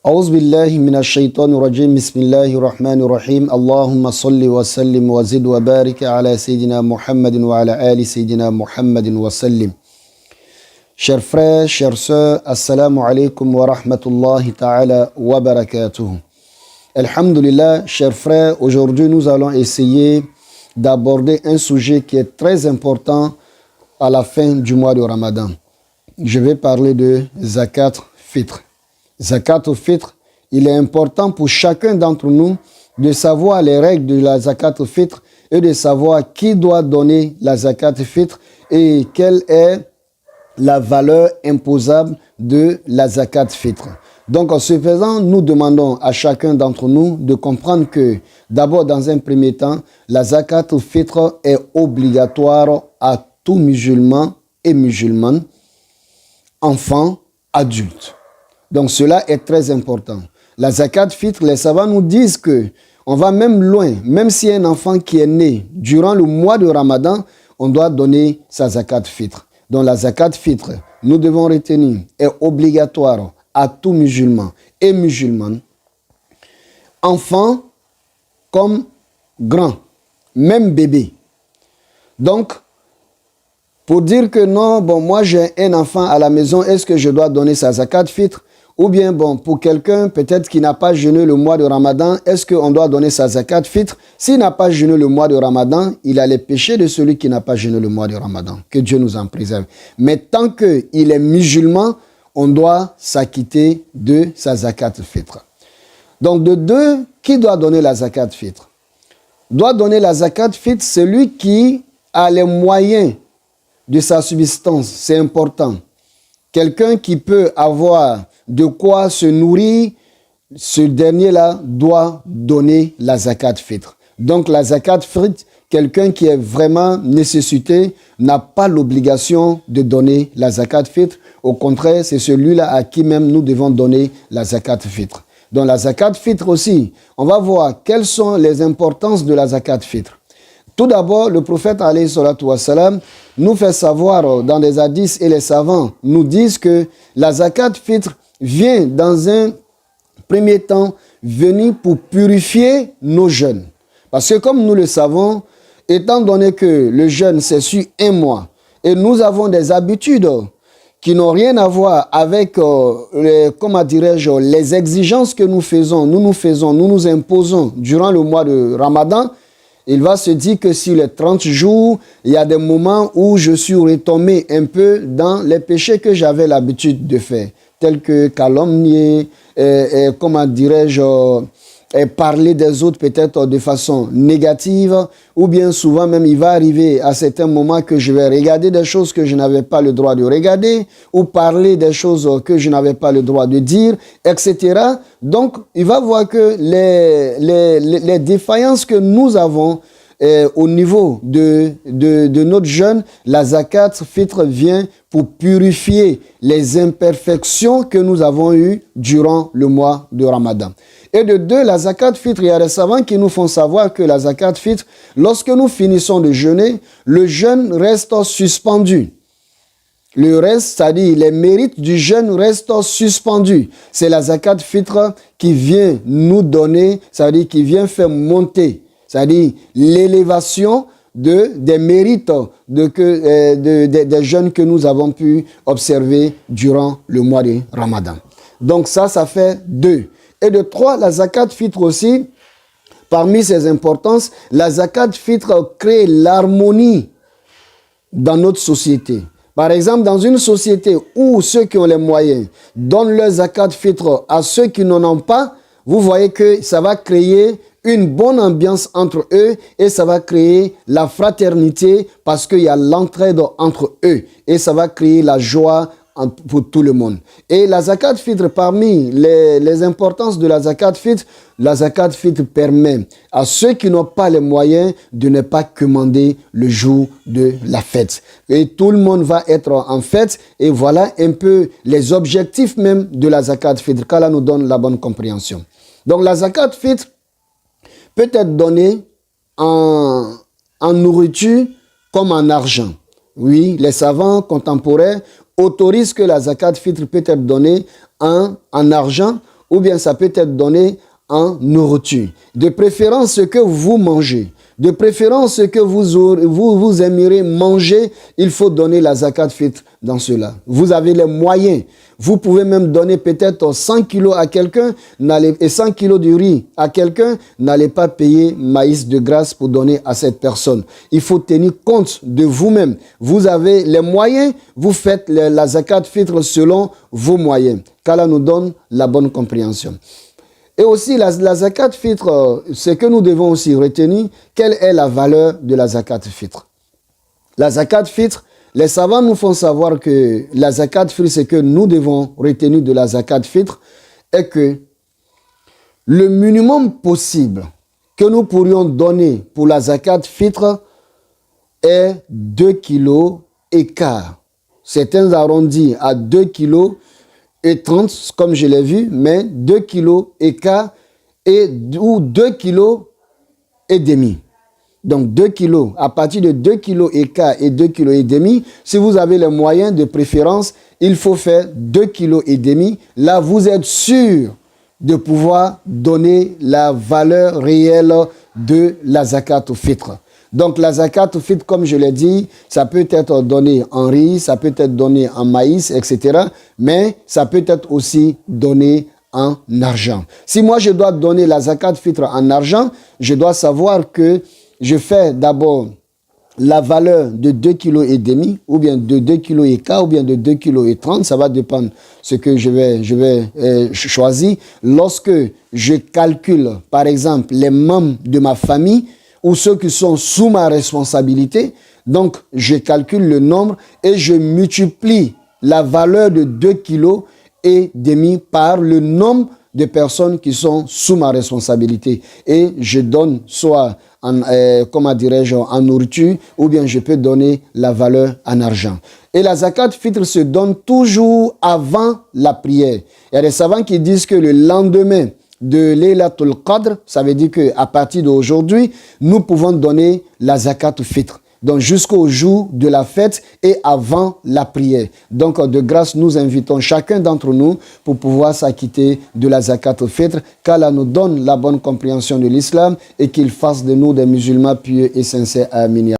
أعوذ بالله من الشيطان الرجيم بسم الله الرحمن الرحيم اللهم صل وسلم وزد وبارك على سيدنا محمد وعلى آل سيدنا محمد وسلم. Chers frères, chères sœurs, assalamu alaikum wa rahmatullahi ta'ala wa barakatuh. Alhamdulillah, chers frères, aujourd'hui nous allons essayer d'aborder un sujet qui est très important à la fin du mois de Ramadan. Je vais parler de Zakat Fitr. Zakat Fitr, il est important pour chacun d'entre nous de savoir les règles de la Zakat Fitr et de savoir qui doit donner la Zakat Fitr et quelle est la valeur imposable de la Zakat Fitr. Donc en ce faisant, nous demandons à chacun d'entre nous de comprendre que d'abord dans un premier temps, la Zakat Fitr est obligatoire à tout musulman et musulmane, enfants, adultes. Donc cela est très important. La Zakat Fitr, les savants nous disent que on va même loin, même si un enfant qui est né durant le mois de Ramadan, on doit donner sa Zakat Fitr. Donc la Zakat Fitr, nous devons retenir, est obligatoire à tout musulman et musulmane, enfant comme grand, même bébé. Donc, pour dire que non, bon, moi j'ai un enfant à la maison, est-ce que je dois donner sa Zakat Fitr? Ou bien, bon, pour quelqu'un peut-être qui n'a pas jeûné le mois de Ramadan, est-ce qu'on doit donner sa Zakat Fitr? S'il n'a pas jeûné le mois de Ramadan, il a les péchés de celui qui n'a pas jeûné le mois de Ramadan. Que Dieu nous en préserve. Mais tant qu'il est musulman, on doit s'acquitter de sa Zakat Fitr. Donc, de deux, qui doit donner la Zakat Fitr? Doit donner la Zakat Fitr celui qui a les moyens de sa subsistance. C'est important. Quelqu'un qui peut avoir de quoi se nourrir, ce dernier-là doit donner la Zakat Fitr. Donc la Zakat Fitr, quelqu'un qui est vraiment nécessité n'a pas l'obligation de donner la Zakat Fitr. Au contraire, c'est celui-là à qui même nous devons donner la Zakat Fitr. Donc la Zakat Fitr aussi, on va voir quelles sont les importances de la Zakat Fitr. Tout d'abord, le prophète alayhi salatu wassalam nous fait savoir dans des hadiths et les savants nous disent que la Zakat Fitr vient dans un premier temps venir pour purifier nos jeûnes. Parce que comme nous le savons, étant donné que le jeûne c'est sur un mois et nous avons des habitudes qui n'ont rien à voir avec les exigences que nous faisons, nous nous imposons durant le mois de Ramadan, il va se dire que sur les 30 jours, il y a des moments où je suis retombé un peu dans les péchés que j'avais l'habitude de faire, tels que calomnier, parler des autres peut-être de façon négative, ou bien souvent même il va arriver à certains moments que je vais regarder des choses que je n'avais pas le droit de regarder, ou parler des choses que je n'avais pas le droit de dire, etc. Donc il va voir que les défaillances que nous avons au niveau de notre jeûne, la Zakat Fitr vient pour purifier les imperfections que nous avons eues durant le mois de Ramadan. Et de deux, la Zakat Fitr, il y a des savants qui nous font savoir que la Zakat Fitr, lorsque nous finissons de jeûner, le jeûne reste suspendu. Le reste, c'est-à-dire les mérites du jeûne restent suspendus. C'est la Zakat Fitr qui vient nous donner, c'est-à-dire qui vient faire monter, c'est-à-dire l'élévation des mérites des jeûnes que nous avons pu observer durant le mois de Ramadan. Donc ça fait deux. Et de trois, la Zakat Fitr aussi, parmi ses importances, la Zakat Fitr crée l'harmonie dans notre société. Par exemple, dans une société où ceux qui ont les moyens donnent leur Zakat Fitr à ceux qui n'en ont pas, vous voyez que ça va créer une bonne ambiance entre eux et ça va créer la fraternité parce qu'il y a l'entraide entre eux et ça va créer la joie pour tout le monde. Et la Zakat Fitr, parmi les importances de la Zakat Fitr permet à ceux qui n'ont pas les moyens de ne pas commander le jour de la fête. Et tout le monde va être en fête et voilà un peu les objectifs même de la Zakat Fitr, qu'Allah nous donne la bonne compréhension. Donc la Zakat Fitr peut être donnée en nourriture comme en argent. Oui, les savants contemporains autorisent que la Zakat Fitr peut être donnée en argent ou bien ça peut être donné en nourriture. De préférence ce que vous mangez. De préférence ce que vous aimeriez manger, il faut donner la zakat fitr dans cela. Vous avez les moyens. Vous pouvez même donner peut-être 100 kilos à quelqu'un et 100 kilos de riz à quelqu'un. N'allez pas payer maïs de grâce pour donner à cette personne. Il faut tenir compte de vous-même. Vous avez les moyens, vous faites la zakat fitr selon vos moyens. Qu'Allah nous donne la bonne compréhension. Et aussi, la zakat fitr, ce que nous devons aussi retenir, quelle est la valeur de la zakat fitr? La zakat fitr, les savants nous font savoir que la zakat fitr, ce que nous devons retenir de la zakat fitr, est que le minimum possible que nous pourrions donner pour la zakat fitr est 2 kilos et quart. Certains arrondissent à 2 kilos et 30, comme je l'ai vu, mais 2 kilos et quart ou 2 kilos et demi. Donc 2 kilos, à partir de 2 kilos et quart et 2 kilos et demi, si vous avez les moyens de préférence, il faut faire 2 kilos et demi. Là, vous êtes sûr de pouvoir donner la valeur réelle de la zakat au fitr. Donc la zakat au fitr, comme je l'ai dit, ça peut être donné en riz, ça peut être donné en maïs, etc. Mais ça peut être aussi donné en argent. Si moi je dois donner la zakat fitr en argent, je dois savoir que je fais d'abord la valeur de 2 kg et demi, ou bien de 2 kg et quart, ou bien de 2 kg et 30, ça va dépendre de ce que je vais choisir. Lorsque je calcule, par exemple, les membres de ma famille, ou ceux qui sont sous ma responsabilité, donc je calcule le nombre et je multiplie la valeur de 2 kg et demi par le nombre de personnes qui sont sous ma responsabilité. Et je donne soit en nourriture, ou bien je peux donner la valeur en argent. Et la zakat fitr se donne toujours avant la prière. Il y a des savants qui disent que le lendemain de Laylatul Qadr, ça veut dire qu'à partir d'aujourd'hui, nous pouvons donner la zakat fitr. Donc jusqu'au jour de la fête et avant la prière. Donc de grâce, nous invitons chacun d'entre nous pour pouvoir s'acquitter de la zakat fitr, qu'Allah nous donne la bonne compréhension de l'islam et qu'il fasse de nous des musulmans pieux et sincères. Amin.